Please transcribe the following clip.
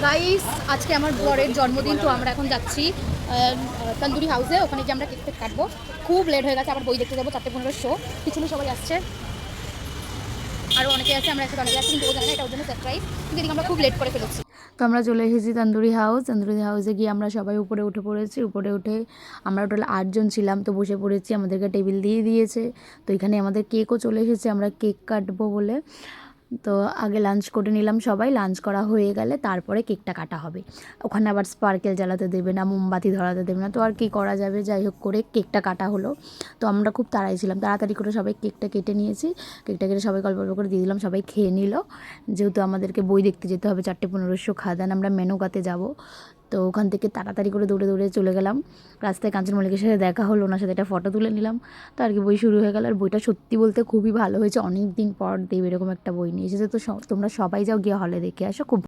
Guys, আজকে আমার বরের জন্মদিন, তো আমরা এখন যাচ্ছি তন্দুরি হাউসে। ওখানে গিয়ে আমরা কেক ফেক কাটবো। খুব লেট হয়ে গেছে, আবার বই দেখতে যাবো 4:15 শো। পিছনে সবাই আসছে, আরও অনেকে আছে, আমরা একসাথে অনেকে আসছি, কিন্তু ও জানে না, এটা ওর জন্য সারপ্রাইজ। কিন্তু এদিকে আমরা খুব লেট করে ফেলেছি। তো আমরা চলে এসেছি তন্দুরি হাউস। তন্দুরি হাউসে গিয়ে আমরা সবাই উপরে উঠে পড়েছি। উপরে উঠে আমরা টোটাল 8 জন ছিলাম, তো বসে পড়েছি। আমাদেরকে টেবিল দিয়ে দিয়েছে। তো এখানে আমাদের কেকও চলে এসেছে, আমরা কেক কাটবো বলে। তো আগে লাঞ্চ করে নিলাম সবাই। লাঞ্চ করা হয়ে গেলে তারপরে কেকটা কাটা হবে। ওখানে আবার স্পার্কেল জ্বালাতে দেবে না, মোমবাতি ধরাতে দেবে না, তো আর কী করা যাবে। যাই হোক করে কেকটা কাটা হলো। তো আমরা খুব তাড়াই ছিলাম, তাড়াতাড়ি করে সবাই কেকটা কেটে নিয়েছি। কেকটা কেটে সবাই গল্প করে দিয়ে দিলাম, সবাই খেয়ে নিল। যেহেতু আমাদেরকে বই দেখতে যেতে হবে 4:15 খাদান, আমরা মেনুকাতে যাব। তো ওখান থেকে তাড়াতাড়ি করে দৌড়ে দৌড়ে চলে গেলাম। রাস্তায় কাঞ্চন মল্লিকের সাথে দেখা হলো, ওনার সাথে একটা ফটো তুলে নিলাম। তো আর কি বই শুরু হয়ে গেল। আর বইটা সত্যি বলতে খুবই ভালো হয়েছে। অনেক দিন পর দেব এরকম একটা বই নিয়ে এসেছে। তো তোমরা সবাই যাও, গিয়ে হলে দেখে আসো। খুব